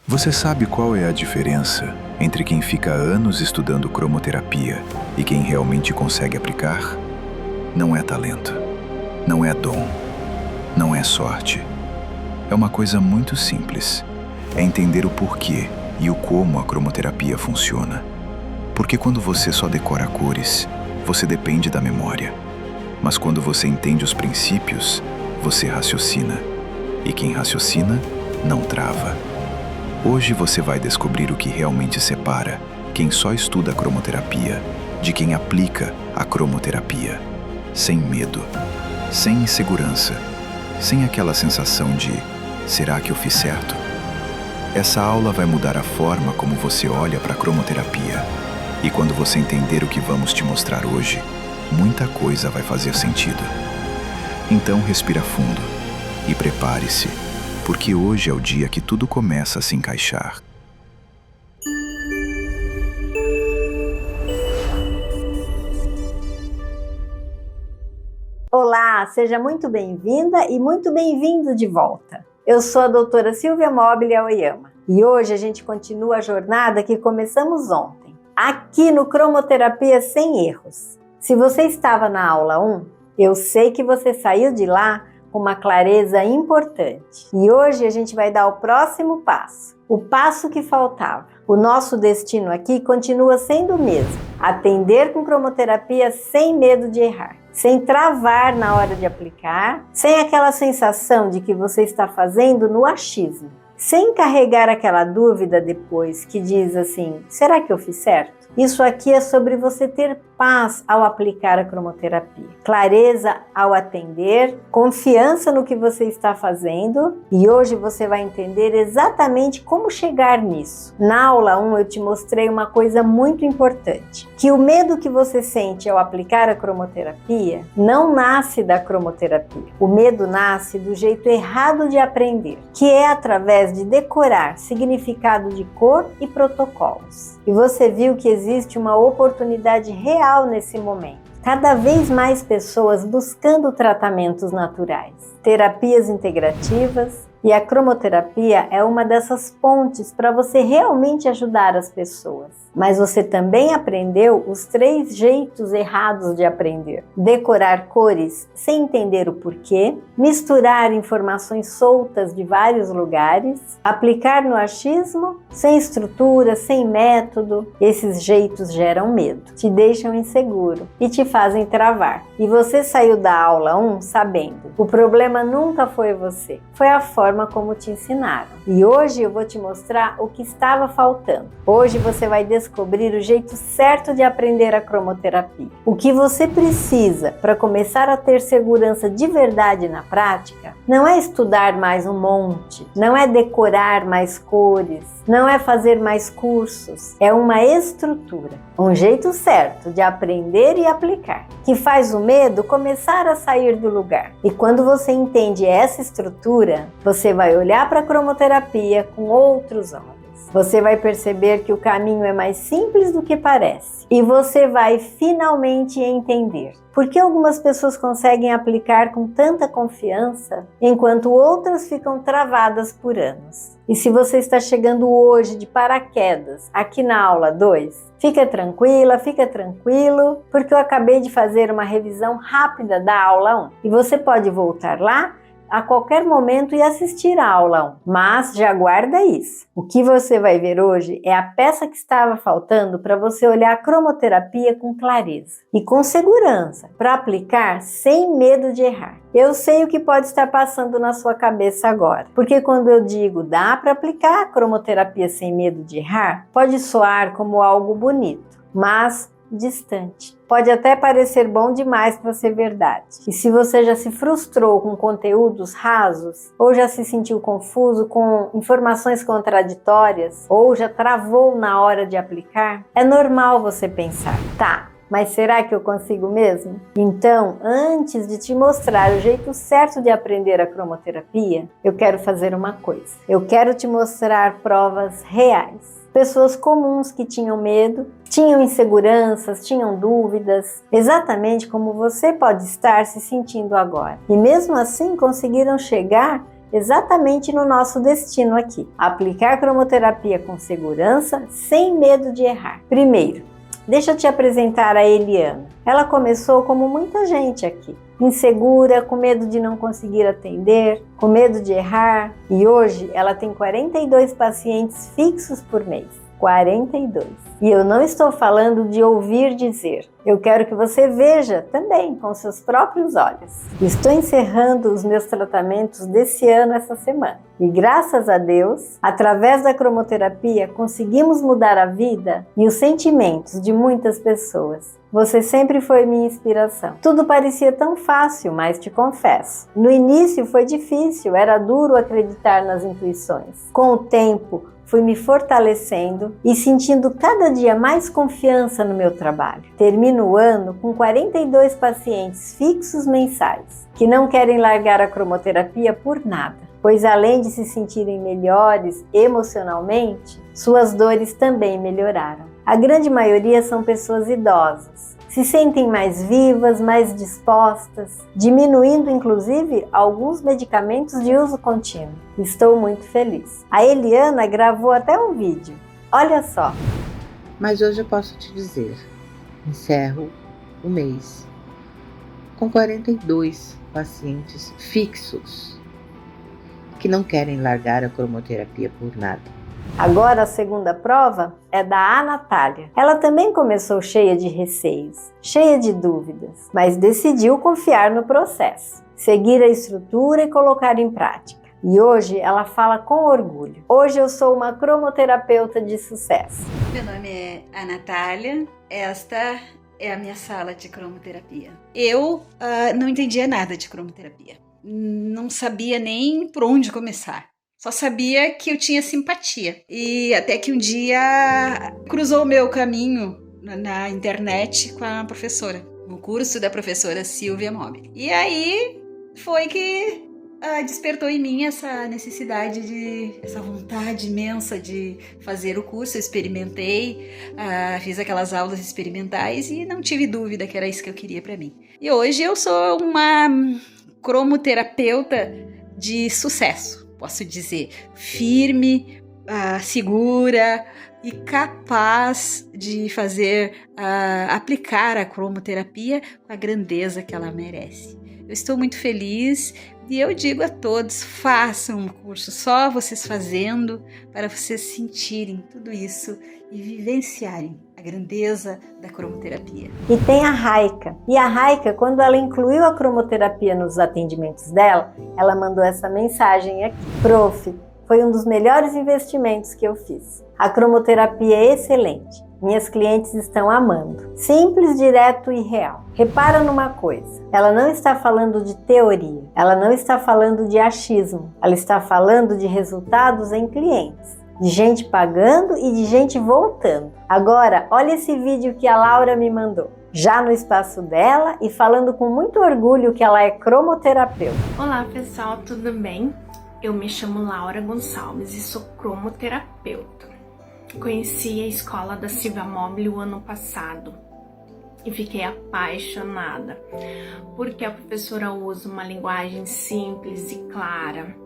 Você sabe qual é a diferença entre quem fica anos estudando cromoterapia e quem realmente consegue aplicar? Não é talento, não é dom, não é sorte. É uma coisa muito simples. É entender o porquê e o como a cromoterapia funciona. Porque quando você só decora cores, você depende da memória. Mas quando você entende os princípios, você raciocina. E quem raciocina, não trava. Hoje você vai descobrir o que realmente separa quem só estuda a cromoterapia de quem aplica a cromoterapia. Sem medo, sem insegurança, sem aquela sensação de será que eu fiz certo? Essa aula vai mudar a forma como você olha para a cromoterapia. E quando você entender o que vamos te mostrar hoje, muita coisa vai fazer sentido. Então respira fundo e prepare-se, porque hoje é o dia que tudo começa a se encaixar. Olá, seja muito bem-vinda e muito bem-vindo de volta. Eu sou a doutora Silvia Mobile Aoyama e hoje a gente continua a jornada que começamos ontem, aqui no Cromoterapia Sem Erros. Se você estava na aula 1, eu sei que você saiu de lá com uma clareza importante. E hoje a gente vai dar o próximo passo, o passo que faltava. O nosso destino aqui continua sendo o mesmo: atender com cromoterapia sem medo de errar, sem travar na hora de aplicar, sem aquela sensação de que você está fazendo no achismo, sem carregar aquela dúvida depois que diz assim: será que eu fiz certo? Isso aqui é sobre você ter paz ao aplicar a cromoterapia, clareza ao atender, confiança no que você está fazendo, e hoje você vai entender exatamente como chegar nisso. Na aula 1 eu te mostrei uma coisa muito importante, que o medo que você sente ao aplicar a cromoterapia não nasce da cromoterapia. O medo nasce do jeito errado de aprender, que é através de decorar significado de cor e protocolos. E você viu que existe uma oportunidade real nesse momento. Cada vez mais pessoas buscando tratamentos naturais, terapias integrativas, e a cromoterapia é uma dessas pontes para você realmente ajudar as pessoas. Mas você também aprendeu os 3 jeitos errados de aprender: decorar cores sem entender o porquê, misturar informações soltas de vários lugares, aplicar no achismo, sem estrutura, sem método. Esses jeitos geram medo, te deixam inseguro e te fazem travar. E você saiu da aula 1 sabendo: o problema nunca foi você, foi a forma como te ensinaram. E hoje eu vou te mostrar o que estava faltando. Hoje você vai descobrir o jeito certo de aprender a cromoterapia. O que você precisa para começar a ter segurança de verdade na prática não é estudar mais um monte, não é decorar mais cores, não é fazer mais cursos, é uma estrutura, um jeito certo de aprender e aplicar, que faz o medo começar a sair do lugar. E quando você entende essa estrutura, você vai olhar para a cromoterapia com outros olhos. Você vai perceber que o caminho é mais simples do que parece. E você vai finalmente entender por que algumas pessoas conseguem aplicar com tanta confiança, enquanto outras ficam travadas por anos. E se você está chegando hoje de paraquedas aqui na aula 2, fica tranquila, fica tranquilo, porque eu acabei de fazer uma revisão rápida da aula 1. E você pode voltar lá a qualquer momento e assistir a aula 1. Mas já guarda isso. O que você vai ver hoje é a peça que estava faltando para você olhar a cromoterapia com clareza e com segurança, para aplicar sem medo de errar. Eu sei o que pode estar passando na sua cabeça agora, porque quando eu digo dá para aplicar a cromoterapia sem medo de errar, pode soar como algo bonito, mas distante. Pode até parecer bom demais para ser verdade. E se você já se frustrou com conteúdos rasos, ou já se sentiu confuso com informações contraditórias, ou já travou na hora de aplicar, é normal você pensar: tá, mas será que eu consigo mesmo? Então, antes de te mostrar o jeito certo de aprender a cromoterapia, eu quero fazer uma coisa. Eu quero te mostrar provas reais. Pessoas comuns que tinham medo, tinham inseguranças, tinham dúvidas, exatamente como você pode estar se sentindo agora. E mesmo assim conseguiram chegar exatamente no nosso destino aqui. Aplicar cromoterapia com segurança, sem medo de errar. Primeiro, deixa eu te apresentar a Eliana. Ela começou como muita gente aqui, insegura, com medo de não conseguir atender, com medo de errar, e hoje ela tem 42 pacientes fixos por mês. 42. E eu não estou falando de ouvir dizer. Eu quero que você veja também com seus próprios olhos. Estou encerrando os meus tratamentos desse ano essa semana. E graças a Deus, através da cromoterapia, conseguimos mudar a vida e os sentimentos de muitas pessoas. Você sempre foi minha inspiração. Tudo parecia tão fácil, mas te confesso. No início foi difícil, era duro acreditar nas intuições. Com o tempo, fui me fortalecendo e sentindo cada dia mais confiança no meu trabalho. Termino o ano com 42 pacientes fixos mensais, que não querem largar a cromoterapia por nada, pois além de se sentirem melhores emocionalmente, suas dores também melhoraram. A grande maioria são pessoas idosas, se sentem mais vivas, mais dispostas, diminuindo inclusive alguns medicamentos de uso contínuo. Estou muito feliz. A Eliana gravou até um vídeo. Olha só. Mas hoje eu posso te dizer, encerro o mês com 42 pacientes fixos que não querem largar a cromoterapia por nada. Agora a segunda prova é da Natália. Ela também começou cheia de receios, cheia de dúvidas, mas decidiu confiar no processo, seguir a estrutura e colocar em prática. E hoje ela fala com orgulho. Hoje eu sou uma cromoterapeuta de sucesso. Meu nome é a Natália, esta é a minha sala de cromoterapia. Eu não entendia nada de cromoterapia, não sabia nem por onde começar. Só sabia que eu tinha simpatia. E até que um dia cruzou o meu caminho na internet com a professora, no curso da professora Silvia Mobili. E aí foi que despertou em mim essa necessidade, essa vontade imensa de fazer o curso. Eu experimentei, fiz aquelas aulas experimentais e não tive dúvida que era isso que eu queria para mim. E hoje eu sou uma cromoterapeuta de sucesso. Posso dizer, firme, segura e capaz de aplicar a cromoterapia com a grandeza que ela merece. Eu estou muito feliz e eu digo a todos, façam um curso, só vocês fazendo, para vocês sentirem tudo isso e vivenciarem a grandeza da cromoterapia. E tem a Raika. E a Raika, quando ela incluiu a cromoterapia nos atendimentos dela, ela mandou essa mensagem aqui. Prof, foi um dos melhores investimentos que eu fiz. A cromoterapia é excelente. Minhas clientes estão amando. Simples, direto e real. Repara numa coisa. Ela não está falando de teoria. Ela não está falando de achismo. Ela está falando de resultados em clientes. De gente pagando e de gente voltando. Agora, olha esse vídeo que a Laura me mandou. Já no espaço dela e falando com muito orgulho que ela é cromoterapeuta. Olá pessoal, tudo bem? Eu me chamo Laura Gonçalves e sou cromoterapeuta. Conheci a escola da Silvia Mobili o ano passado e fiquei apaixonada, porque a professora usa uma linguagem simples e clara.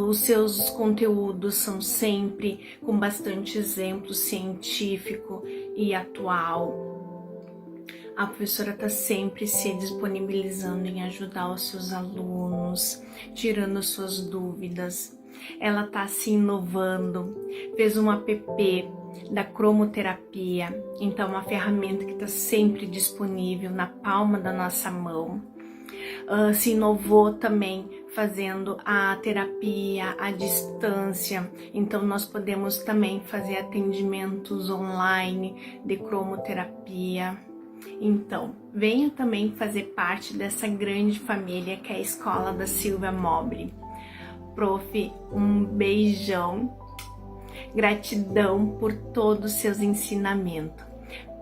Os seus conteúdos são sempre com bastante exemplo científico e atual. A professora está sempre se disponibilizando em ajudar os seus alunos, tirando suas dúvidas. Ela está se inovando, fez um app da cromoterapia, então uma ferramenta que está sempre disponível na palma da nossa mão. Se inovou também fazendo a terapia à distância, então nós podemos também fazer atendimentos online de cromoterapia. Então, venha também fazer parte dessa grande família que é a Escola da Silvia Mobili. Prof, um beijão, gratidão por todos os seus ensinamentos.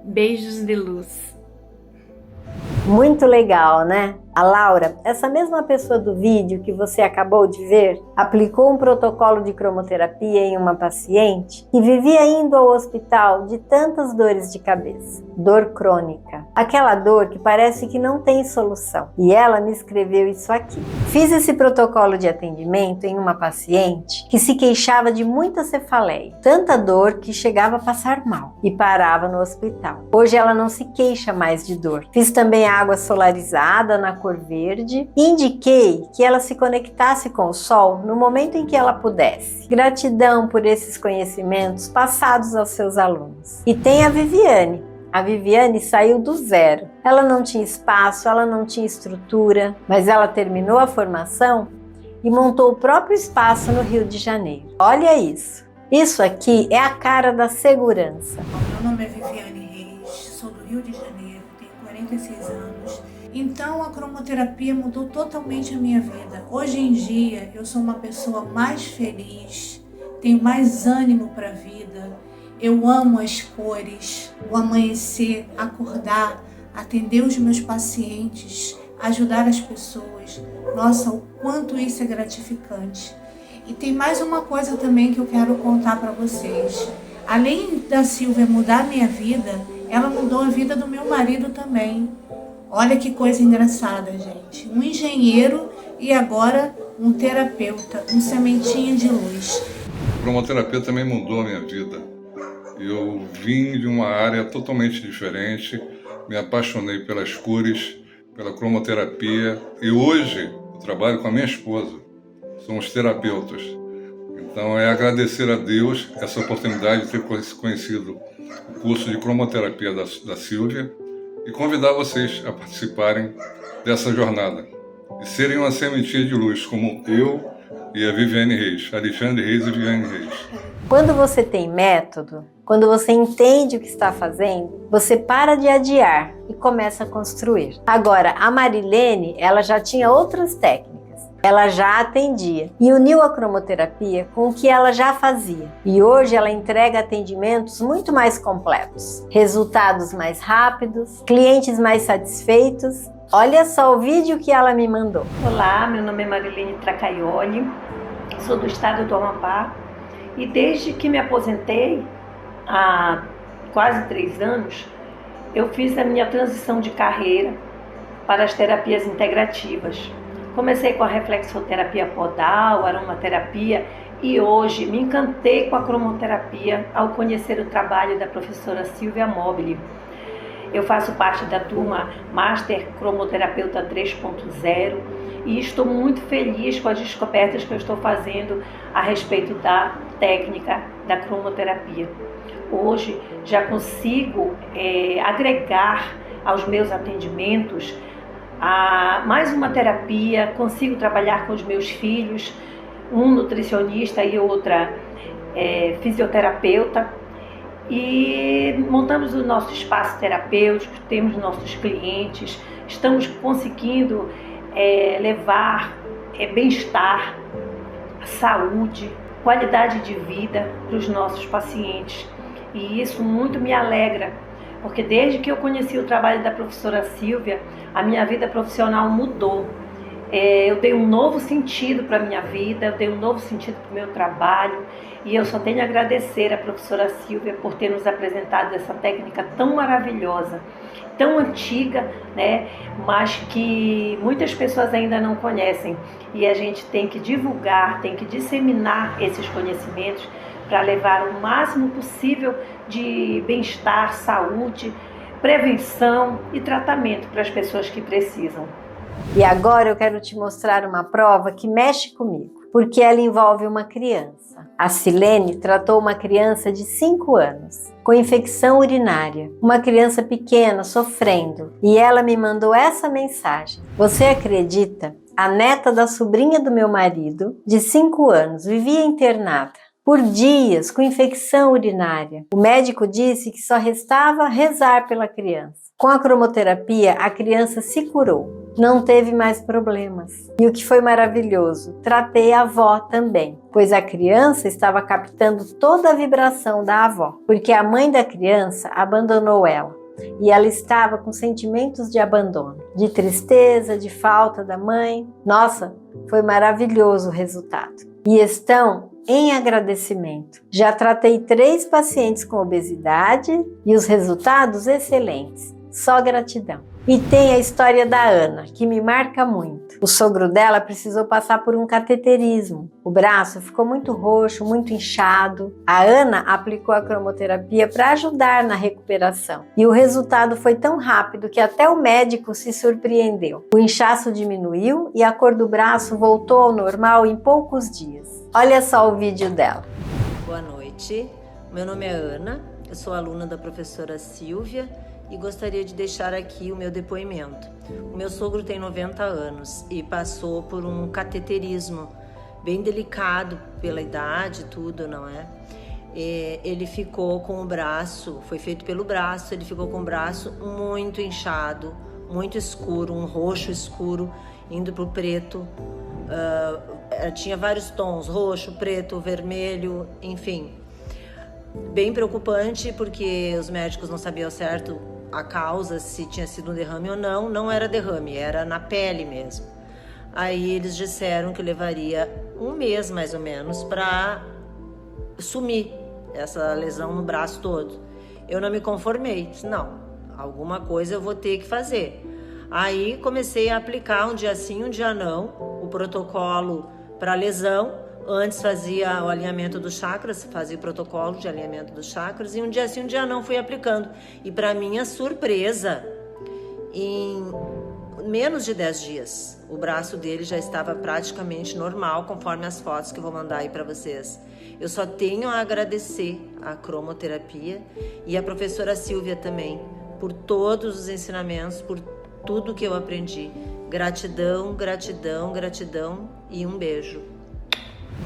Beijos de luz. Muito legal, né? A Laura, essa mesma pessoa do vídeo que você acabou de ver, aplicou um protocolo de cromoterapia em uma paciente que vivia indo ao hospital de tantas dores de cabeça, dor crônica, aquela dor que parece que não tem solução. E ela me escreveu isso aqui. Fiz esse protocolo de atendimento em uma paciente que se queixava de muita cefaleia, tanta dor que chegava a passar mal e parava no hospital. Hoje ela não se queixa mais de dor. Fiz também água solarizada na cor verde e indiquei que ela se conectasse com o sol no momento em que ela pudesse. Gratidão por esses conhecimentos passados aos seus alunos. E tem a Viviane. A Viviane saiu do zero. Ela não tinha espaço, ela não tinha estrutura, mas ela terminou a formação e montou o próprio espaço no Rio de Janeiro. Olha isso! Isso aqui é a cara da segurança. Meu nome é Viviane Reis, sou do Rio de Janeiro, tenho 46 anos. Então a cromoterapia mudou totalmente a minha vida. Hoje em dia eu sou uma pessoa mais feliz, tenho mais ânimo para a vida. Eu amo as cores, o amanhecer, acordar, atender os meus pacientes, ajudar as pessoas. Nossa, o quanto isso é gratificante. E tem mais uma coisa também que eu quero contar para vocês. Além da Silvia mudar a minha vida, ela mudou a vida do meu marido também. Olha que coisa engraçada, gente. Um engenheiro e agora um terapeuta, um sementinha de luz. A cromoterapia também mudou a minha vida. Eu vim de uma área totalmente diferente, me apaixonei pelas cores, pela cromoterapia e hoje eu trabalho com a minha esposa. Somos terapeutas. Então é agradecer a Deus essa oportunidade de ter conhecido o curso de cromoterapia da Silvia e convidar vocês a participarem dessa jornada e serem uma sementinha de luz, como eu e a Viviane Reis, Alexandre Reis e Viviane Reis. Quando você tem método, quando você entende o que está fazendo, você para de adiar e começa a construir. Agora, a Marilene, ela já tinha outras técnicas. Ela já atendia e uniu a cromoterapia com o que ela já fazia. E hoje ela entrega atendimentos muito mais completos, resultados mais rápidos, clientes mais satisfeitos. Olha só o vídeo que ela me mandou. Olá, meu nome é Marilene Tracaioli, sou do estado do Amapá e desde que me aposentei, há quase 3 anos, eu fiz a minha transição de carreira para as terapias integrativas. Comecei com a reflexoterapia podal, aromaterapia e hoje me encantei com a cromoterapia ao conhecer o trabalho da professora Silvia Mobili. Eu faço parte da turma Master Cromoterapeuta 3.0 e estou muito feliz com as descobertas que eu estou fazendo a respeito da técnica da cromoterapia. Hoje já consigo agregar aos meus atendimentos mais uma terapia, consigo trabalhar com os meus filhos, um nutricionista e outra fisioterapeuta, e montamos o nosso espaço terapêutico, temos nossos clientes, estamos conseguindo levar bem-estar, saúde, qualidade de vida para os nossos pacientes, e isso muito me alegra. Porque desde que eu conheci o trabalho da professora Silvia, a minha vida profissional mudou. Eu dei um novo sentido para a minha vida, eu dei um novo sentido para o meu trabalho. E eu só tenho a agradecer à professora Silvia por ter nos apresentado essa técnica tão maravilhosa, tão antiga, né? Mas que muitas pessoas ainda não conhecem. E a gente tem que divulgar, tem que disseminar esses conhecimentos para levar o máximo possível de bem-estar, saúde, prevenção e tratamento para as pessoas que precisam. E agora eu quero te mostrar uma prova que mexe comigo, porque ela envolve uma criança. A Silene tratou uma criança de 5 anos, com infecção urinária, uma criança pequena sofrendo, e ela me mandou essa mensagem. Você acredita? A neta da sobrinha do meu marido, de 5 anos, vivia internada por dias com infecção urinária. O médico disse que só restava rezar pela criança. Com a cromoterapia, a criança se curou, não teve mais problemas. E o que foi maravilhoso, tratei a avó também, pois a criança estava captando toda a vibração da avó, porque a mãe da criança abandonou ela. e ela estava com sentimentos de abandono, de tristeza, de falta da mãe. Nossa, foi maravilhoso o resultado. E estão em agradecimento. Já tratei 3 pacientes com obesidade e os resultados excelentes. Só gratidão. E tem a história da Ana, que me marca muito. O sogro dela precisou passar por um cateterismo. O braço ficou muito roxo, muito inchado. A Ana aplicou a cromoterapia para ajudar na recuperação. E o resultado foi tão rápido que até o médico se surpreendeu. O inchaço diminuiu e a cor do braço voltou ao normal em poucos dias. Olha só o vídeo dela. Boa noite, meu nome é Ana, eu sou aluna da professora Silvia e gostaria de deixar aqui o meu depoimento. O meu sogro tem 90 anos e passou por um cateterismo bem delicado pela idade e tudo, não é? Ele ficou com o braço, foi feito pelo braço, ele ficou com o braço muito inchado, muito escuro, um roxo escuro, indo para o preto. Tinha vários tons, roxo, preto, vermelho, enfim. Bem preocupante porque os médicos não sabiam certo a causa, se tinha sido um derrame ou não. Não era derrame, era na pele mesmo. Aí eles disseram que levaria um mês mais ou menos para sumir essa lesão no braço todo. Eu não me conformei, disse, não, alguma coisa eu vou ter que fazer. Aí comecei a aplicar um dia sim, um dia não, o protocolo para lesão. Antes fazia o alinhamento dos chakras, fazia o protocolo de alinhamento dos chakras, e um dia sim, um dia não fui aplicando. E para minha surpresa, em menos de 10 dias, o braço dele já estava praticamente normal, conforme as fotos que eu vou mandar aí para vocês. Eu só tenho a agradecer a cromoterapia e a professora Silvia também, por todos os ensinamentos, por tudo que eu aprendi. Gratidão, gratidão, gratidão e um beijo.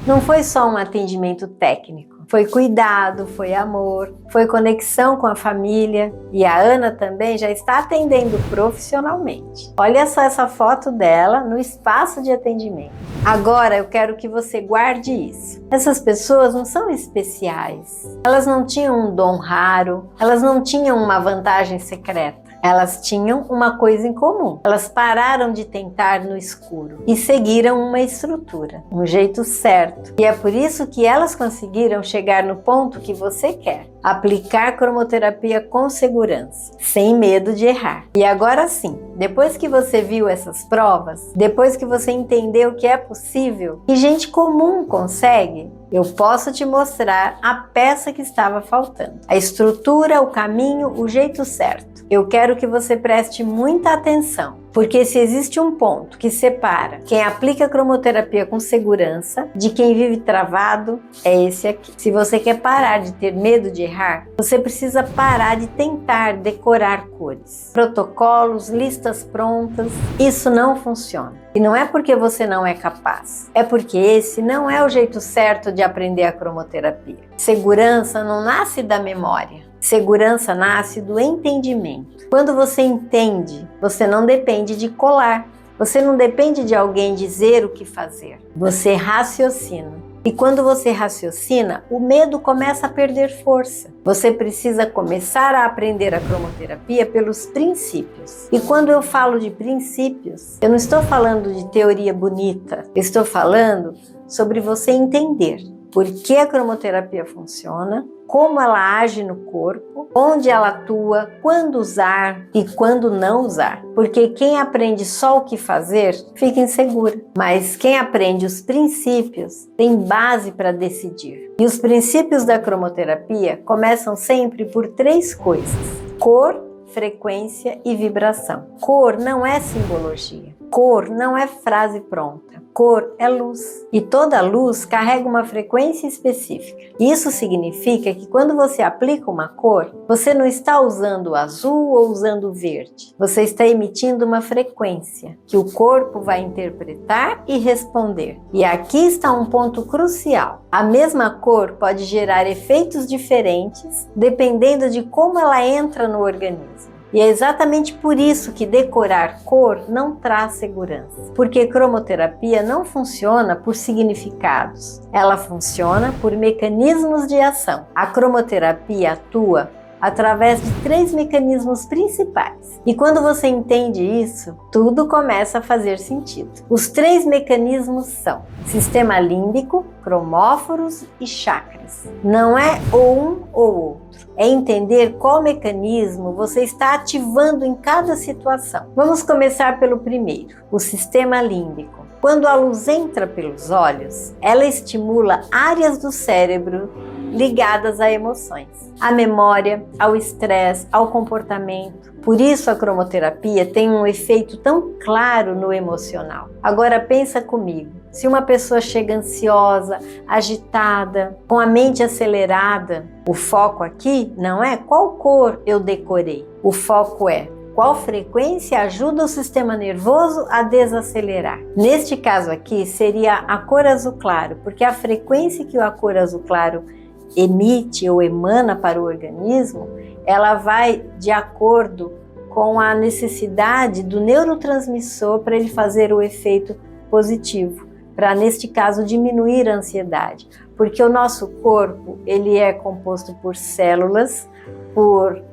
Não foi só um atendimento técnico, foi cuidado, foi amor, foi conexão com a família, e a Ana também já está atendendo profissionalmente. Olha só essa foto dela no espaço de atendimento. Agora eu quero que você guarde isso. Essas pessoas não são especiais, elas não tinham um dom raro, elas não tinham uma vantagem secreta. Elas tinham uma coisa em comum. Elas pararam de tentar no escuro e seguiram uma estrutura, um jeito certo. E é por isso que elas conseguiram chegar no ponto que você quer. Aplicar cromoterapia com segurança, sem medo de errar. E agora sim, depois que você viu essas provas, depois que você entendeu que é possível, que gente comum consegue, eu posso te mostrar a peça que estava faltando. A estrutura, o caminho, o jeito certo. Eu quero que você preste muita atenção, porque se existe um ponto que separa quem aplica a cromoterapia com segurança de quem vive travado, é esse aqui. Se você quer parar de ter medo de errar, você precisa parar de tentar decorar cores, protocolos, listas prontas. Isso não funciona. E não é porque você não é capaz, é porque esse não é o jeito certo de aprender a cromoterapia. Segurança não nasce da memória. Segurança nasce do entendimento. Quando você entende, você não depende de colar. Você não depende de alguém dizer o que fazer. Você raciocina. E quando você raciocina, o medo começa a perder força. Você precisa começar a aprender a cromoterapia pelos princípios. E quando eu falo de princípios, eu não estou falando de teoria bonita. Eu estou falando sobre você entender por que a cromoterapia funciona, como ela age no corpo, onde ela atua, quando usar e quando não usar. Porque quem aprende só o que fazer fica insegura, mas quem aprende os princípios tem base para decidir. E os princípios da cromoterapia começam sempre por 3 coisas: cor, frequência e vibração. Cor não é simbologia. Cor não é frase pronta. Cor é luz. E toda luz carrega uma frequência específica. Isso significa que quando você aplica uma cor, você não está usando o azul ou usando o verde. Você está emitindo uma frequência que o corpo vai interpretar e responder. E aqui está um ponto crucial. A mesma cor pode gerar efeitos diferentes dependendo de como ela entra no organismo. E é exatamente por isso que decorar cor não traz segurança. Porque cromoterapia não funciona por significados. Ela funciona por mecanismos de ação. A cromoterapia atua através de 3 mecanismos principais. E quando você entende isso, tudo começa a fazer sentido. Os 3 mecanismos são sistema límbico, cromóforos e chakras. Não é ou um ou outro. É entender qual mecanismo você está ativando em cada situação. Vamos começar pelo primeiro, o sistema límbico. Quando a luz entra pelos olhos, ela estimula áreas do cérebro ligadas a emoções, à memória, ao estresse, ao comportamento. Por isso a cromoterapia tem um efeito tão claro no emocional. Agora pensa comigo, se uma pessoa chega ansiosa, agitada, com a mente acelerada, o foco aqui não é qual cor eu decorei, o foco é qual frequência ajuda o sistema nervoso a desacelerar. Neste caso aqui seria a cor azul claro, porque a frequência que a cor azul claro emite ou emana para o organismo, ela vai de acordo com a necessidade do neurotransmissor para ele fazer o efeito positivo, para neste caso diminuir a ansiedade, porque o nosso corpo ele é composto por células, por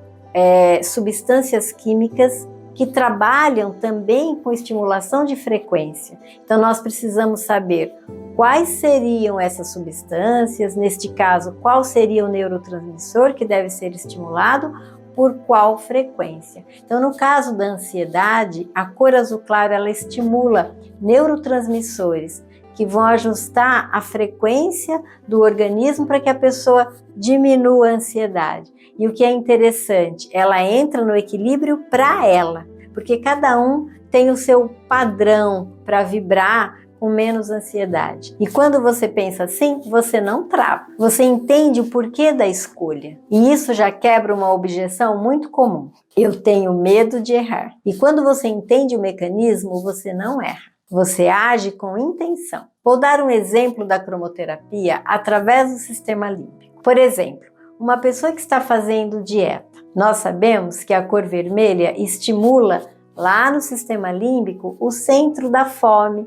substâncias químicas que trabalham também com estimulação de frequência. Então nós precisamos saber quais seriam essas substâncias, neste caso, qual seria o neurotransmissor que deve ser estimulado, por qual frequência. Então no caso da ansiedade, a cor azul claro ela estimula neurotransmissores que vão ajustar a frequência do organismo para que a pessoa diminua a ansiedade. E o que é interessante, ela entra no equilíbrio para ela, porque cada um tem o seu padrão para vibrar com menos ansiedade. E quando você pensa assim, você não trava. Você entende o porquê da escolha. E isso já quebra uma objeção muito comum. Eu tenho medo de errar. E quando você entende o mecanismo, você não erra. Você age com intenção. Vou dar um exemplo da cromoterapia através do sistema límbico. Por exemplo, uma pessoa que está fazendo dieta. Nós sabemos que a cor vermelha estimula lá no sistema límbico o centro da fome.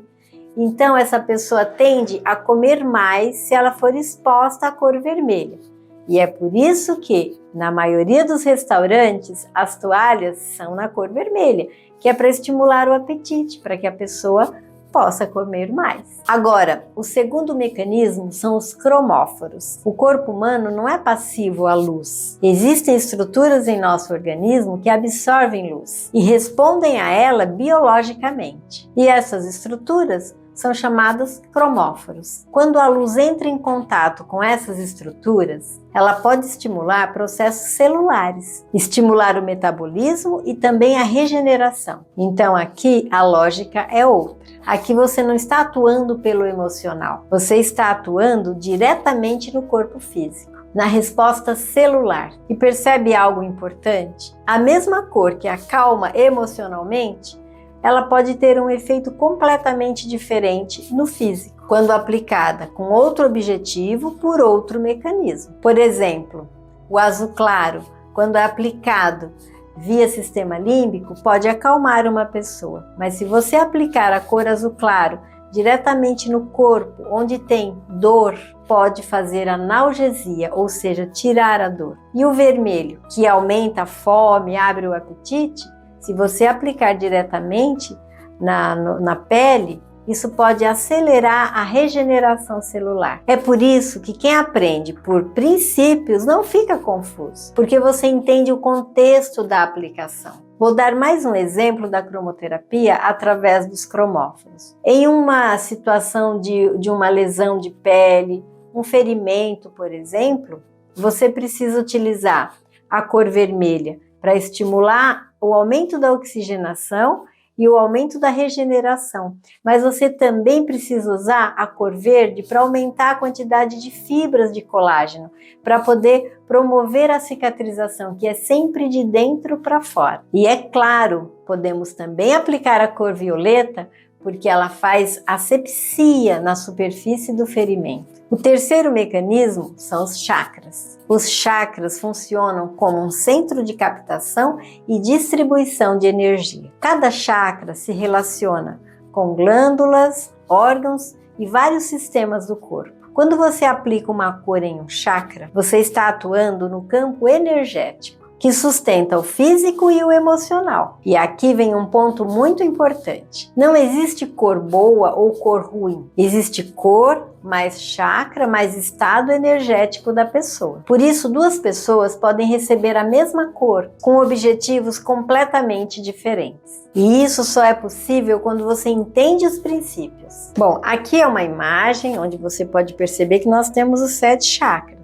Então essa pessoa tende a comer mais se ela for exposta à cor vermelha. E é por isso que, na maioria dos restaurantes, as toalhas são na cor vermelha, que é para estimular o apetite, para que a pessoa possa comer mais. Agora, o segundo mecanismo são os cromóforos. O corpo humano não é passivo à luz. Existem estruturas em nosso organismo que absorvem luz e respondem a ela biologicamente. E essas estruturas são chamadas cromóforos. Quando a luz entra em contato com essas estruturas, ela pode estimular processos celulares, estimular o metabolismo e também a regeneração. Então aqui a lógica é outra. Aqui você não está atuando pelo emocional, você está atuando diretamente no corpo físico, na resposta celular. E percebe algo importante? A mesma cor que acalma emocionalmente, ela pode ter um efeito completamente diferente no físico, quando aplicada com outro objetivo por outro mecanismo. Por exemplo, o azul claro, quando é aplicado via sistema límbico, pode acalmar uma pessoa, mas se você aplicar a cor azul claro diretamente no corpo, onde tem dor, pode fazer analgesia, ou seja, tirar a dor. E o vermelho, que aumenta a fome, abre o apetite, se você aplicar diretamente na pele, isso pode acelerar a regeneração celular. É por isso que quem aprende por princípios não fica confuso, porque você entende o contexto da aplicação. Vou dar mais um exemplo da cromoterapia através dos cromóforos. Em uma situação de uma lesão de pele, um ferimento, por exemplo, você precisa utilizar a cor vermelha para estimular o aumento da oxigenação e o aumento da regeneração. Mas você também precisa usar a cor verde para aumentar a quantidade de fibras de colágeno, para poder promover a cicatrização, que é sempre de dentro para fora. E é claro, podemos também aplicar a cor violeta, porque ela faz asepsia na superfície do ferimento. O terceiro mecanismo são os chakras. Os chakras funcionam como um centro de captação e distribuição de energia. Cada chakra se relaciona com glândulas, órgãos e vários sistemas do corpo. Quando você aplica uma cor em um chakra, você está atuando no campo energético, que sustenta o físico e o emocional. E aqui vem um ponto muito importante. Não existe cor boa ou cor ruim. Existe cor mais chakra, mais estado energético da pessoa. Por isso, duas pessoas podem receber a mesma cor, com objetivos completamente diferentes. E isso só é possível quando você entende os princípios. Bom, aqui é uma imagem onde você pode perceber que nós temos os 7 chakras.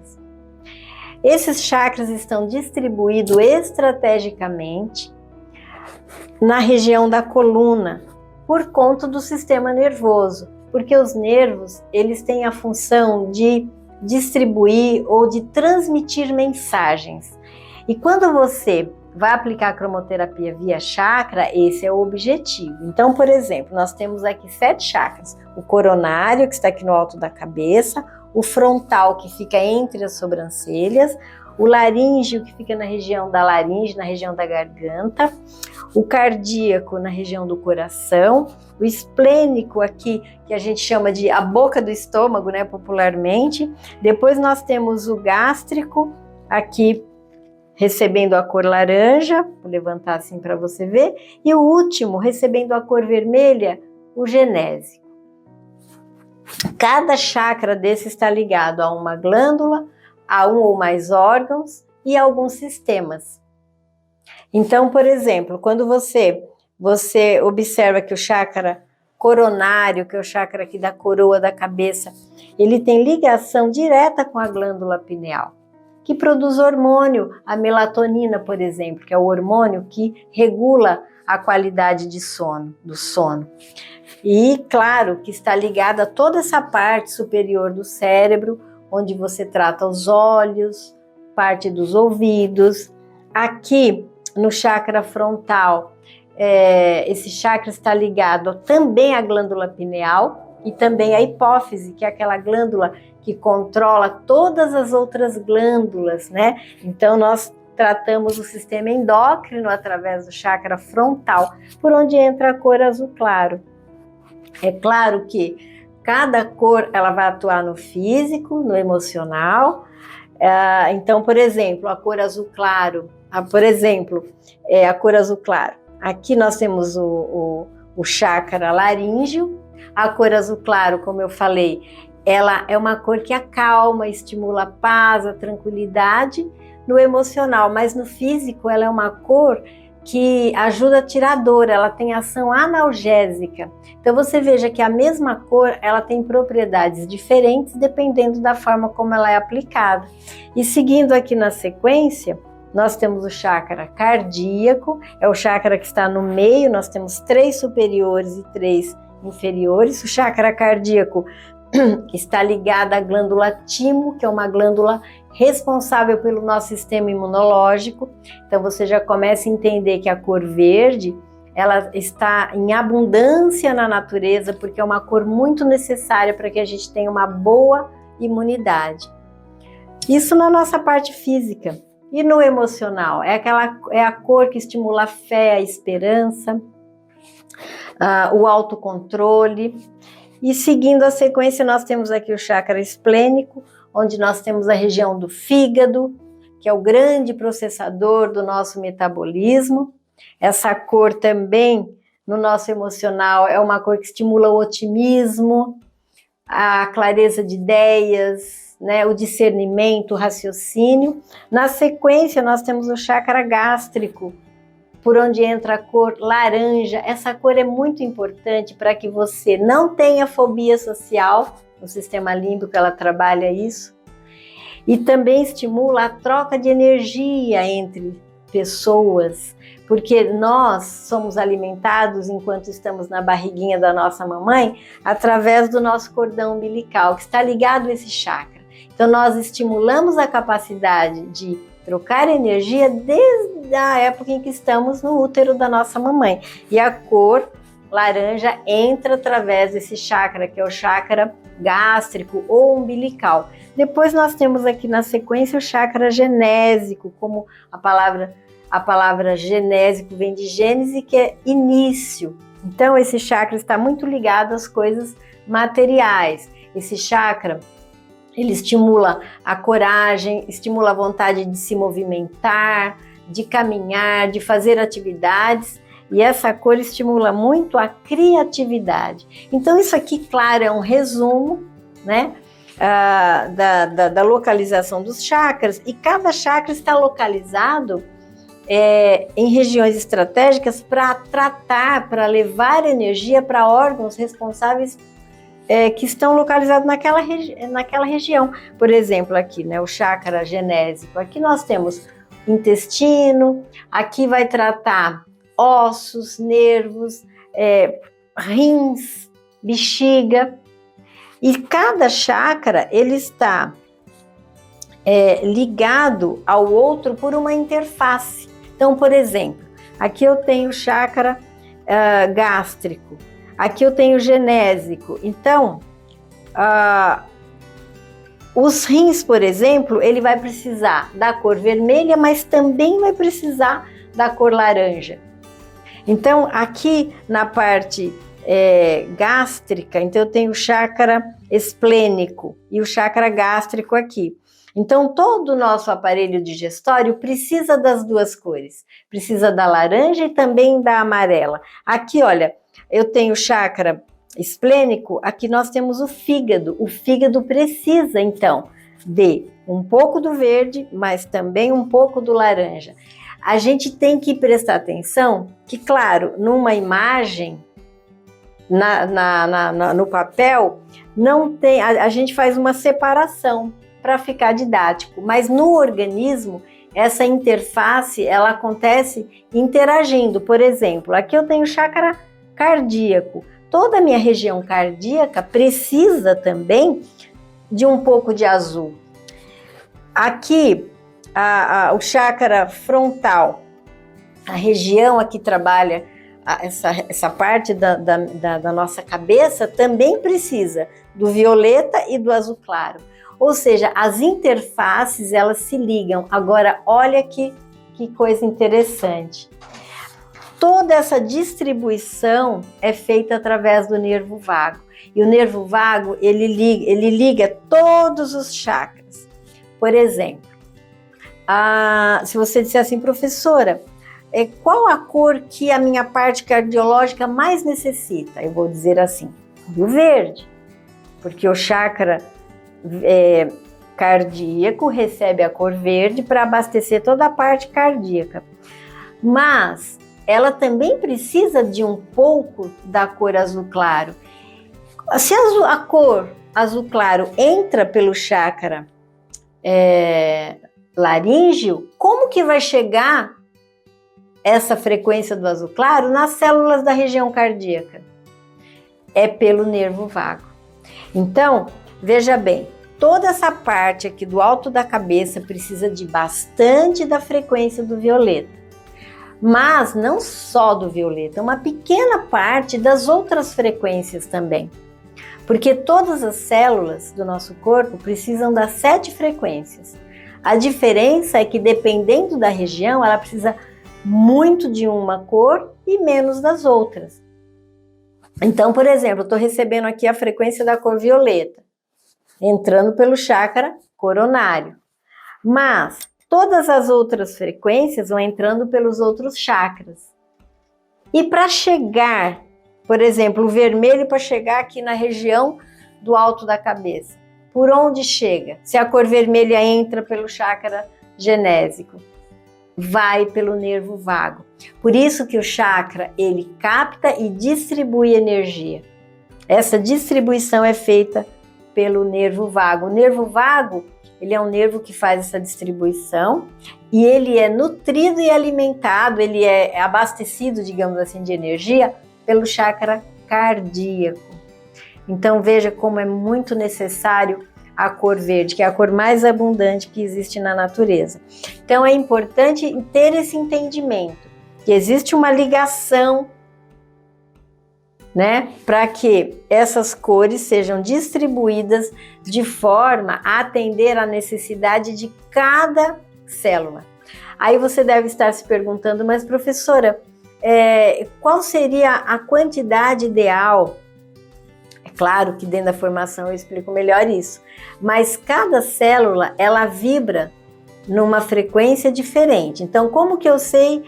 Esses chakras estão distribuídos estrategicamente na região da coluna, por conta do sistema nervoso, porque os nervos, eles têm a função de distribuir ou de transmitir mensagens. E quando você vai aplicar a cromoterapia via chakra, esse é o objetivo. Então, por exemplo, nós temos aqui 7 chakras. O coronário, que está aqui no alto da cabeça, o frontal, que fica entre as sobrancelhas, o laríngeo, que fica na região da laringe, na região da garganta, o cardíaco, na região do coração, o esplênico aqui, que a gente chama de a boca do estômago, né, popularmente. Depois nós temos o gástrico, aqui recebendo a cor laranja, vou levantar assim para você ver, e o último, recebendo a cor vermelha, o genésico. Cada chakra desse está ligado a uma glândula, a um ou mais órgãos e a alguns sistemas. Então, por exemplo, quando você observa que o chakra coronário, que é o chakra aqui da coroa da cabeça, ele tem ligação direta com a glândula pineal, que produz hormônio, a melatonina, por exemplo, que é o hormônio que regula a qualidade de sono, do sono. E, claro, que está ligada a toda essa parte superior do cérebro, onde você trata os olhos, parte dos ouvidos. Aqui, no chakra frontal, esse chakra está ligado também à glândula pineal e também à hipófise, que é aquela glândula que controla todas as outras glândulas, né? Então, nós tratamos o sistema endócrino através do chakra frontal, por onde entra a cor azul claro. É claro que cada cor ela vai atuar no físico, no emocional. Então, por exemplo, a cor azul claro, a cor azul claro. Aqui nós temos o chakra laríngeo. A cor azul claro, como eu falei, ela é uma cor que acalma, estimula a paz, a tranquilidade no emocional, mas no físico ela é uma cor que ajuda a tirar dor, ela tem ação analgésica. Então você veja que a mesma cor, ela tem propriedades diferentes dependendo da forma como ela é aplicada. E seguindo aqui na sequência, nós temos o chakra cardíaco, é o chakra que está no meio, nós temos 3 superiores e 3 inferiores. O chakra cardíaco está ligado à glândula timo, que é uma glândula responsável pelo nosso sistema imunológico. Então você já começa a entender que a cor verde, ela está em abundância na natureza, porque é uma cor muito necessária para que a gente tenha uma boa imunidade. Isso na nossa parte física. E no emocional? É a cor que estimula a fé, a esperança, o autocontrole. E seguindo a sequência, nós temos aqui o chakra esplênico, onde nós temos a região do fígado, que é o grande processador do nosso metabolismo. Essa cor também, no nosso emocional, é uma cor que estimula o otimismo, a clareza de ideias, né, o discernimento, o raciocínio. Na sequência, nós temos o chakra gástrico, por onde entra a cor laranja. Essa cor é muito importante para que você não tenha fobia social. O sistema límbico, ela trabalha isso. E também estimula a troca de energia entre pessoas, porque nós somos alimentados enquanto estamos na barriguinha da nossa mamãe através do nosso cordão umbilical, que está ligado a esse chakra. Então nós estimulamos a capacidade de trocar energia desde a época em que estamos no útero da nossa mamãe. E a cor laranja entra através desse chakra, que é o chakra gástrico ou umbilical. Depois nós temos aqui na sequência o chakra genésico, como a palavra genésico vem de gênese, que é início. Então esse chakra está muito ligado às coisas materiais. Esse chakra Ele estimula a coragem, estimula a vontade de se movimentar, de caminhar, de fazer atividades, e essa cor estimula muito a criatividade. Então isso aqui, claro, é um resumo, né, da localização dos chakras, e cada chakra está localizado em regiões estratégicas para tratar, para levar energia para órgãos responsáveis que estão localizados naquela região. Por exemplo, aqui, né, o chakra genésico. Aqui nós temos intestino, aqui vai tratar ossos, nervos, rins, bexiga. E cada chakra, ele está ligado ao outro por uma interface. Então, por exemplo, aqui eu tenho o chakra gástrico, aqui eu tenho o genésico. Então, os rins, por exemplo, ele vai precisar da cor vermelha, mas também vai precisar da cor laranja. Então, aqui na parte gástrica, então eu tenho o chakra esplênico e o chakra gástrico aqui. Então, todo o nosso aparelho digestório precisa das duas cores. Precisa da laranja e também da amarela. Aqui, olha, eu tenho o chakra esplênico, aqui nós temos o fígado. O fígado precisa, então, de um pouco do verde, mas também um pouco do laranja. A gente tem que prestar atenção que, claro, numa imagem, no papel, não tem, a gente faz uma separação para ficar didático, mas no organismo, essa interface, ela acontece interagindo. Por exemplo, aqui eu tenho o chakra cardíaco. Toda a minha região cardíaca precisa também de um pouco de azul. Aqui, o chakra frontal, a região aqui trabalha essa parte da nossa cabeça, também precisa do violeta e do azul claro. Ou seja, as interfaces, elas se ligam. Agora, olha que coisa interessante. Toda essa distribuição é feita através do nervo vago. E o nervo vago, ele liga todos os chakras. Por exemplo, se você disser assim, professora, qual a cor que a minha parte cardiológica mais necessita? Eu vou dizer assim, o verde. Porque o chakra cardíaco recebe a cor verde para abastecer toda a parte cardíaca. Mas ela também precisa de um pouco da cor azul claro. Se a cor azul claro entra pelo chakra laríngeo, como que vai chegar essa frequência do azul claro nas células da região cardíaca? É pelo nervo vago. Então, veja bem, toda essa parte aqui do alto da cabeça precisa de bastante da frequência do violeta. Mas não só do violeta, uma pequena parte das outras frequências também. Porque todas as células do nosso corpo precisam das 7 frequências. A diferença é que, dependendo da região, ela precisa muito de uma cor e menos das outras. Então, por exemplo, eu estou recebendo aqui a frequência da cor violeta, entrando pelo chakra coronário. Mas todas as outras frequências vão entrando pelos outros chakras. E para chegar, por exemplo, o vermelho para chegar aqui na região do alto da cabeça, por onde chega? Se a cor vermelha entra pelo chakra genésico, vai pelo nervo vago. Por isso que o chakra, ele capta e distribui energia. Essa distribuição é feita pelo nervo vago. O nervo vago, ele é um nervo que faz essa distribuição e ele é nutrido e alimentado, ele é abastecido, digamos assim, de energia pelo chakra cardíaco. Então veja como é muito necessário a cor verde, que é a cor mais abundante que existe na natureza. Então é importante ter esse entendimento, que existe uma ligação, né, para que essas cores sejam distribuídas de forma a atender à necessidade de cada célula. Aí você deve estar se perguntando, mas professora, qual seria a quantidade ideal Claro que dentro da formação eu explico melhor isso. Mas cada célula, ela vibra numa frequência diferente. Então, como que eu sei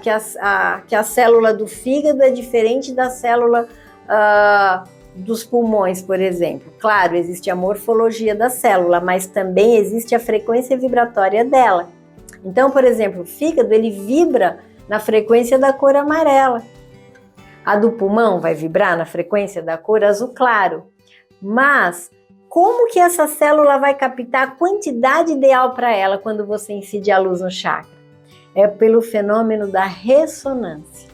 que a célula do fígado é diferente da célula dos pulmões, por exemplo? Claro, existe a morfologia da célula, mas também existe a frequência vibratória dela. Então, por exemplo, o fígado, ele vibra na frequência da cor amarela. A do pulmão vai vibrar na frequência da cor azul claro. Mas como que essa célula vai captar a quantidade ideal para ela quando você incide a luz no chakra? É pelo fenômeno da ressonância.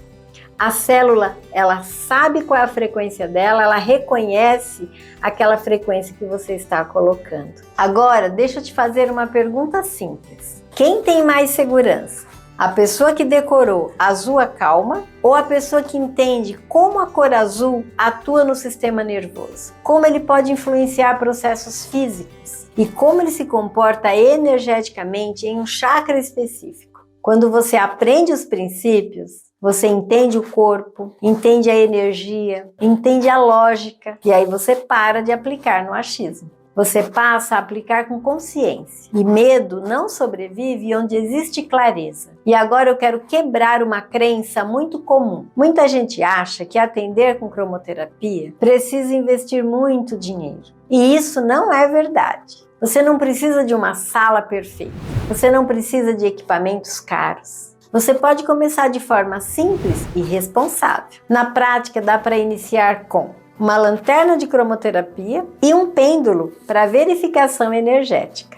A célula, ela sabe qual é a frequência dela, ela reconhece aquela frequência que você está colocando. Agora, deixa eu te fazer uma pergunta simples. Quem tem mais segurança? A pessoa que decorou azul acalma ou a pessoa que entende como a cor azul atua no sistema nervoso? Como ele pode influenciar processos físicos? E como ele se comporta energeticamente em um chakra específico? Quando você aprende os princípios, você entende o corpo, entende a energia, entende a lógica, e aí você para de aplicar no achismo. Você passa a aplicar com consciência. E medo não sobrevive onde existe clareza. E agora eu quero quebrar uma crença muito comum. Muita gente acha que atender com cromoterapia precisa investir muito dinheiro. E isso não é verdade. Você não precisa de uma sala perfeita. Você não precisa de equipamentos caros. Você pode começar de forma simples e responsável. Na prática, dá para iniciar com uma lanterna de cromoterapia e um pêndulo para verificação energética.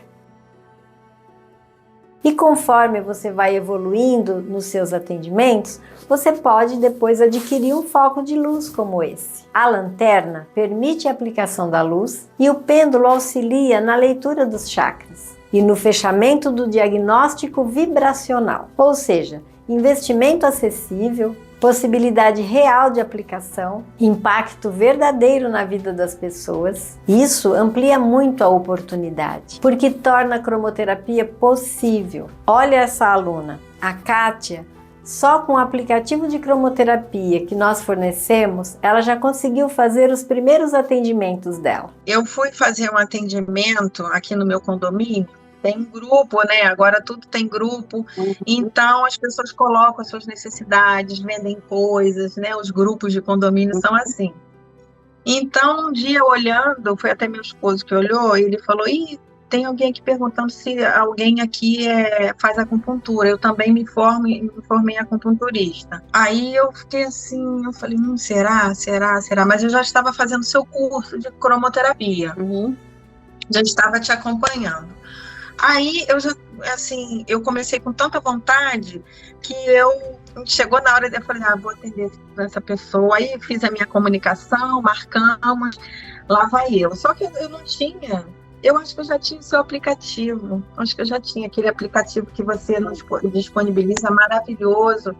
E conforme você vai evoluindo nos seus atendimentos, você pode depois adquirir um foco de luz como esse. A lanterna permite a aplicação da luz e o pêndulo auxilia na leitura dos chakras e no fechamento do diagnóstico vibracional, ou seja, investimento acessível, possibilidade real de aplicação, impacto verdadeiro na vida das pessoas. Isso amplia muito a oportunidade, porque torna a cromoterapia possível. Olha essa aluna, a Kátia, só com o aplicativo de cromoterapia que nós fornecemos, ela já conseguiu fazer os primeiros atendimentos dela. Eu fui fazer um atendimento aqui no meu condomínio. Tem grupo, né? Agora tudo tem grupo. Então as pessoas colocam as suas necessidades, vendem coisas, né? Os grupos de condomínio são assim. Então um dia olhando, foi até meu esposo que olhou, e ele falou: "Ih, tem alguém aqui perguntando se alguém aqui faz acupuntura. Eu também me formei acupunturista." Aí eu fiquei assim, eu falei: será? Mas eu já estava fazendo seu curso de cromoterapia. Já estava te acompanhando. Aí eu comecei com tanta vontade que chegou na hora de eu falei: vou atender essa pessoa. Aí fiz a minha comunicação, marcamos, lá vai eu. Só que eu não tinha, eu acho que eu já tinha o seu aplicativo. Acho que eu já tinha aquele aplicativo que você nos disponibiliza, maravilhoso.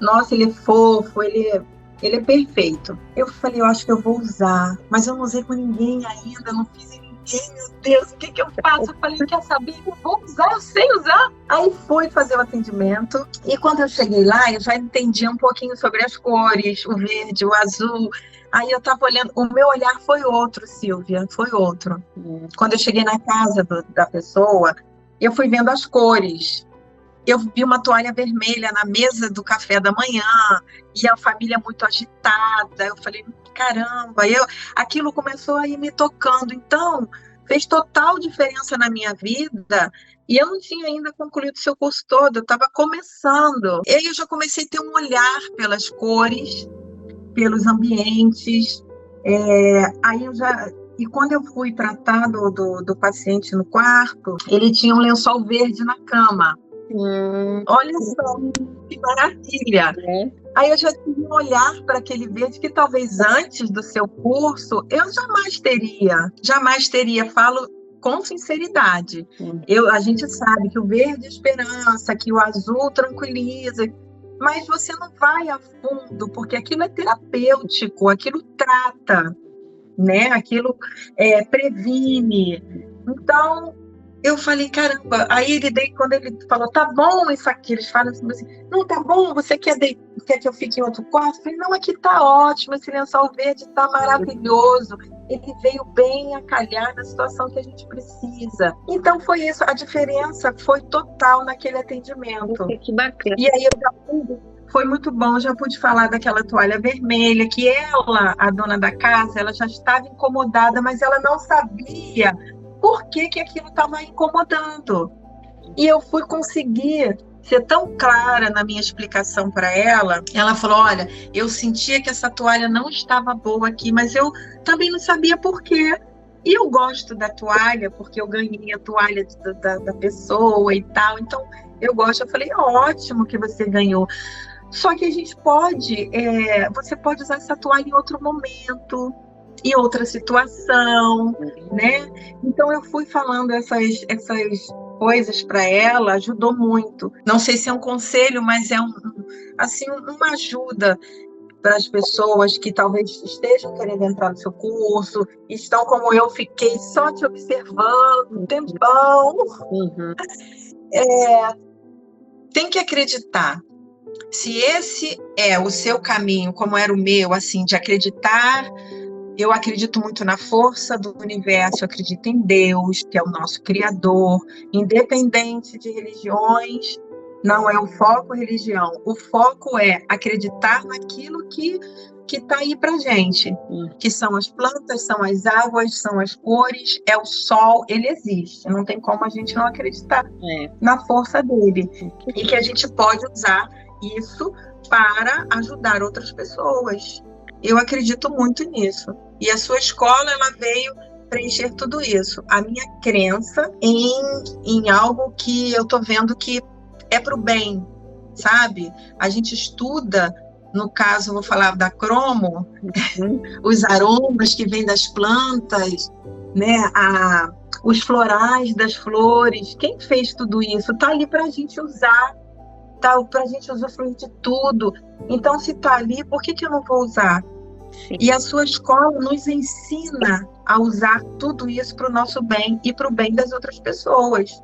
Nossa, ele é fofo, ele é perfeito. Eu falei: eu acho que eu vou usar, mas eu não usei com ninguém ainda, não fiz em ninguém. Meu Deus, o que eu faço? Eu falei: quer saber? Eu vou usar, eu sei usar. Aí fui fazer o atendimento e quando eu cheguei lá, eu já entendi um pouquinho sobre as cores, o verde, o azul. Aí eu tava olhando, o meu olhar foi outro, Silvia, foi outro. Quando eu cheguei na casa da pessoa, eu fui vendo as cores. Eu vi uma toalha vermelha na mesa do café da manhã e a família muito agitada. Eu falei: caramba, aquilo começou a ir me tocando. Então, fez total diferença na minha vida. E eu não tinha ainda concluído o seu curso todo, eu estava começando. E aí eu já comecei a ter um olhar pelas cores, pelos ambientes. E quando eu fui tratar do paciente no quarto, ele tinha um lençol verde na cama. Olha só, que maravilha! Aí eu já tive um olhar para aquele verde que talvez antes do seu curso eu jamais teria, falo com sinceridade. A gente sabe que o verde é esperança, que o azul tranquiliza, mas você não vai a fundo, porque aquilo é terapêutico, aquilo trata, né? Aquilo previne. Então, eu falei, caramba, aí quando ele falou, tá bom isso aqui, eles falam assim, não, tá bom, você quer que eu fique em outro quarto? Eu falei, não, aqui tá ótimo, esse lençol verde tá maravilhoso, ele veio bem a calhar na situação que a gente precisa. Então foi isso, a diferença foi total naquele atendimento. Que bacana. E aí foi muito bom, já pude falar daquela toalha vermelha, que ela, a dona da casa, ela já estava incomodada, mas ela não sabia por que aquilo estava incomodando. E eu fui conseguir ser tão clara na minha explicação para ela. Ela falou, olha, eu sentia que essa toalha não estava boa aqui, mas eu também não sabia por quê. E eu gosto da toalha, porque eu ganhei a toalha da pessoa e tal, então eu gosto. Eu falei, ótimo que você ganhou. Só que a gente pode, você pode usar essa toalha em outro momento, em outra situação, né? Então eu fui falando essas coisas para ela, ajudou muito. Não sei se é um conselho, mas é uma ajuda para as pessoas que talvez estejam querendo entrar no seu curso, estão como eu, fiquei só te observando um tempão. Tem que acreditar. Se esse é o seu caminho, como era o meu, assim, de acreditar. Eu acredito muito na força do universo, eu acredito em Deus, que é o nosso Criador, independente de religiões, não é o foco religião. O foco é acreditar naquilo que está aí para gente, que são as plantas, são as águas, são as cores, é o sol, ele existe. Não tem como a gente não acreditar na força dele. E que a gente pode usar isso para ajudar outras pessoas. Eu acredito muito nisso. E a sua escola, ela veio preencher tudo isso. A minha crença em algo que eu estou vendo que é para o bem, sabe? A gente estuda, no caso, vou falar da cromo, os aromas que vêm das plantas, né? Os florais das flores. Quem fez tudo isso? Está ali para a gente usar, tá? Para a gente usufruir de tudo. Então, se está ali, por que eu não vou usar? Sim. E a sua escola nos ensina a usar tudo isso para o nosso bem e para o bem das outras pessoas.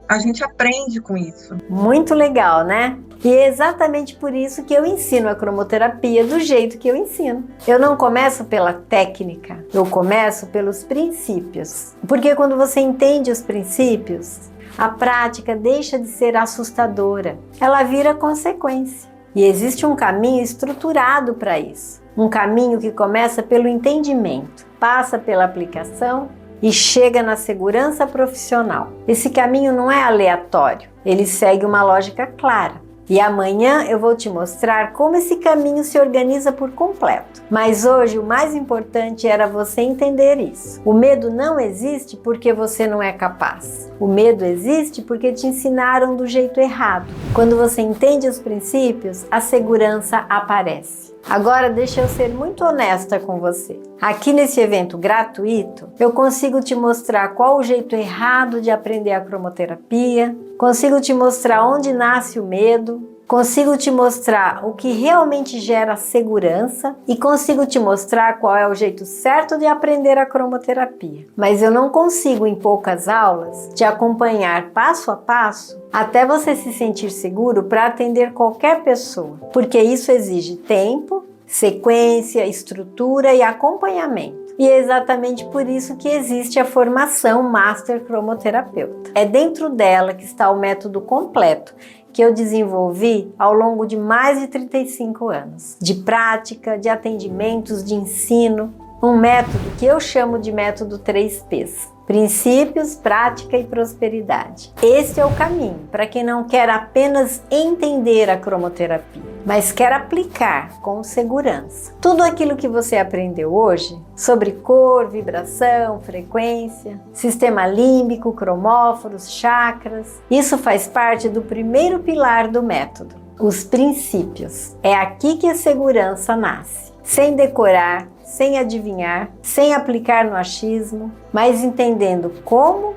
A gente aprende com isso. Muito legal, né? E é exatamente por isso que eu ensino a cromoterapia do jeito que eu ensino. Eu não começo pela técnica, eu começo pelos princípios. Porque quando você entende os princípios, a prática deixa de ser assustadora, ela vira consequência. E existe um caminho estruturado para isso. Um caminho que começa pelo entendimento, passa pela aplicação e chega na segurança profissional. Esse caminho não é aleatório, ele segue uma lógica clara. E amanhã eu vou te mostrar como esse caminho se organiza por completo. Mas hoje o mais importante era você entender isso. O medo não existe porque você não é capaz. O medo existe porque te ensinaram do jeito errado. Quando você entende os princípios, a segurança aparece. Agora deixa eu ser muito honesta com você. Aqui nesse evento gratuito, eu consigo te mostrar qual o jeito errado de aprender a cromoterapia, consigo te mostrar onde nasce o medo, consigo te mostrar o que realmente gera segurança e consigo te mostrar qual é o jeito certo de aprender a cromoterapia. Mas eu não consigo, em poucas aulas, te acompanhar passo a passo até você se sentir seguro para atender qualquer pessoa, porque isso exige tempo, sequência, estrutura e acompanhamento. E é exatamente por isso que existe a formação Master Cromoterapeuta. É dentro dela que está o método completo que eu desenvolvi ao longo de mais de 35 anos, de prática, de atendimentos, de ensino, um método que eu chamo de método 3Ps. Princípios, prática e prosperidade. Esse é o caminho para quem não quer apenas entender a cromoterapia, mas quer aplicar com segurança. Tudo aquilo que você aprendeu hoje sobre cor, vibração, frequência, sistema límbico, cromóforos, chakras, isso faz parte do primeiro pilar do método, os princípios. É aqui que a segurança nasce. Sem decorar, sem adivinhar, sem aplicar no achismo, mas entendendo como,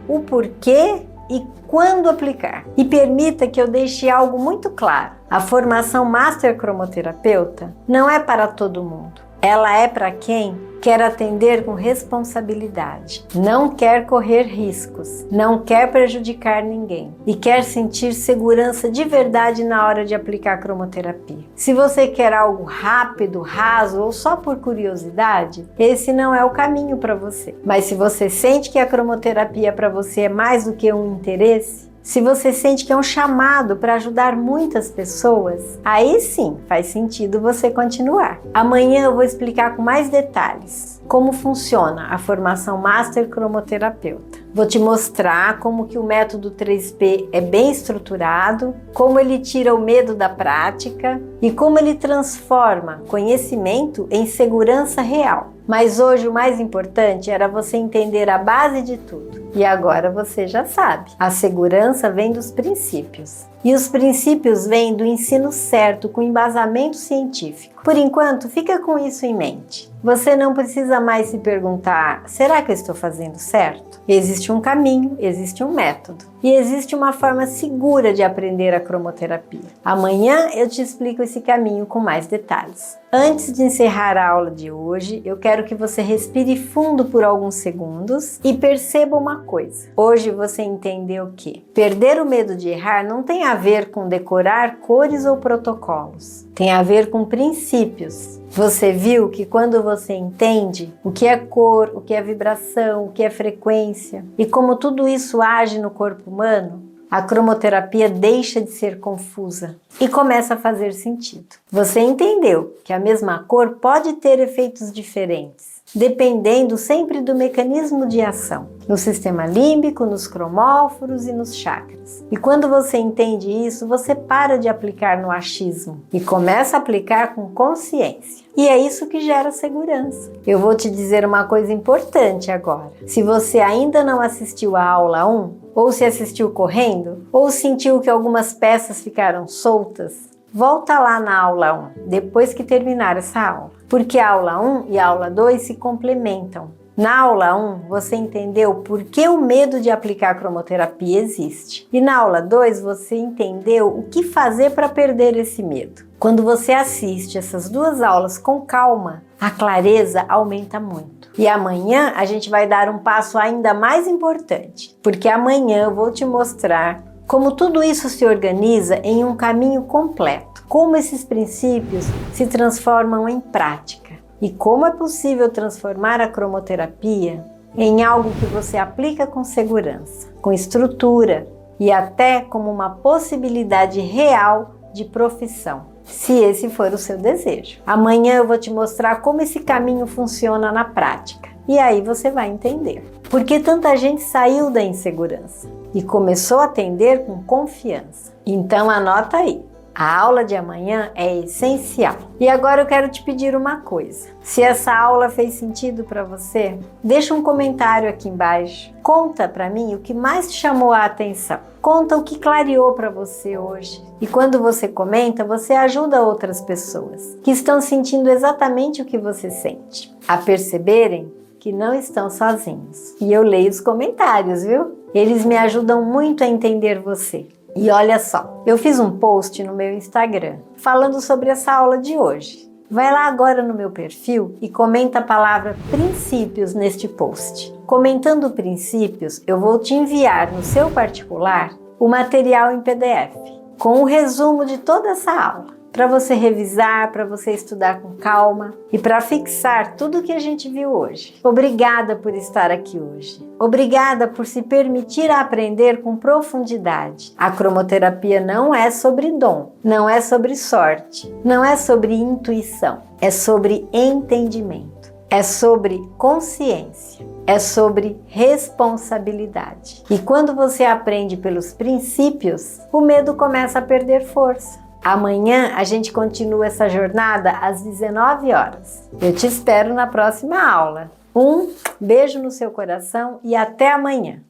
o porquê e quando aplicar. E permita que eu deixe algo muito claro. A formação Master Cromoterapeuta não é para todo mundo. Ela é para quem quer atender com responsabilidade, não quer correr riscos, não quer prejudicar ninguém e quer sentir segurança de verdade na hora de aplicar a cromoterapia. Se você quer algo rápido, raso ou só por curiosidade, esse não é o caminho para você. Mas se você sente que a cromoterapia para você é mais do que um interesse, se você sente que é um chamado para ajudar muitas pessoas, aí sim faz sentido você continuar. Amanhã eu vou explicar com mais detalhes como funciona a formação Master Cromoterapeuta. Vou te mostrar como que o método 3P é bem estruturado, como ele tira o medo da prática e como ele transforma conhecimento em segurança real. Mas hoje o mais importante era você entender a base de tudo. E agora você já sabe. A segurança vem dos princípios. E os princípios vêm do ensino certo, com embasamento científico. Por enquanto, fica com isso em mente. Você não precisa mais se perguntar: será que eu estou fazendo certo? Existe um caminho, existe um método. E existe uma forma segura de aprender a cromoterapia. Amanhã eu te explico esse caminho com mais detalhes. Antes de encerrar a aula de hoje, eu quero que você respire fundo por alguns segundos e perceba uma coisa. Hoje você entendeu que perder o medo de errar não tem a ver com decorar cores ou protocolos. Tem a ver com princípios. Você viu que quando você entende o que é cor, o que é vibração, o que é frequência e como tudo isso age no corpo humano, a cromoterapia deixa de ser confusa e começa a fazer sentido. Você entendeu que a mesma cor pode ter efeitos diferentes, dependendo sempre do mecanismo de ação, no sistema límbico, nos cromóforos e nos chakras. E quando você entende isso, você para de aplicar no achismo e começa a aplicar com consciência. E é isso que gera segurança. Eu vou te dizer uma coisa importante agora. Se você ainda não assistiu a aula 1, ou se assistiu correndo, ou sentiu que algumas peças ficaram soltas, volta lá na aula 1, depois que terminar essa aula. Porque a aula 1 e a aula 2 se complementam. Na aula 1, você entendeu por que o medo de aplicar a cromoterapia existe. E na aula 2, você entendeu o que fazer para perder esse medo. Quando você assiste essas duas aulas com calma, a clareza aumenta muito. E amanhã a gente vai dar um passo ainda mais importante, porque amanhã eu vou te mostrar como tudo isso se organiza em um caminho completo, como esses princípios se transformam em prática e como é possível transformar a cromoterapia em algo que você aplica com segurança, com estrutura e até como uma possibilidade real de profissão, se esse for o seu desejo. Amanhã eu vou te mostrar como esse caminho funciona na prática e aí você vai entender por que tanta gente saiu da insegurança e começou a atender com confiança. Então anota aí. A aula de amanhã é essencial. E agora eu quero te pedir uma coisa. Se essa aula fez sentido para você, deixa um comentário aqui embaixo. Conta para mim o que mais te chamou a atenção. Conta o que clareou para você hoje. E quando você comenta, você ajuda outras pessoas que estão sentindo exatamente o que você sente, a perceberem que não estão sozinhos. E eu leio os comentários, viu? Eles me ajudam muito a entender você. E olha só, eu fiz um post no meu Instagram falando sobre essa aula de hoje. Vai lá agora no meu perfil e comenta a palavra princípios neste post. Comentando princípios, eu vou te enviar no seu particular o material em PDF, com o resumo de toda essa aula, para você revisar, para você estudar com calma e para fixar tudo o que a gente viu hoje. Obrigada por estar aqui hoje. Obrigada por se permitir aprender com profundidade. A cromoterapia não é sobre dom, não é sobre sorte, não é sobre intuição, é sobre entendimento, é sobre consciência, é sobre responsabilidade. E quando você aprende pelos princípios, o medo começa a perder força. Amanhã a gente continua essa jornada às 19 horas. Eu te espero na próxima aula. Um beijo no seu coração e até amanhã!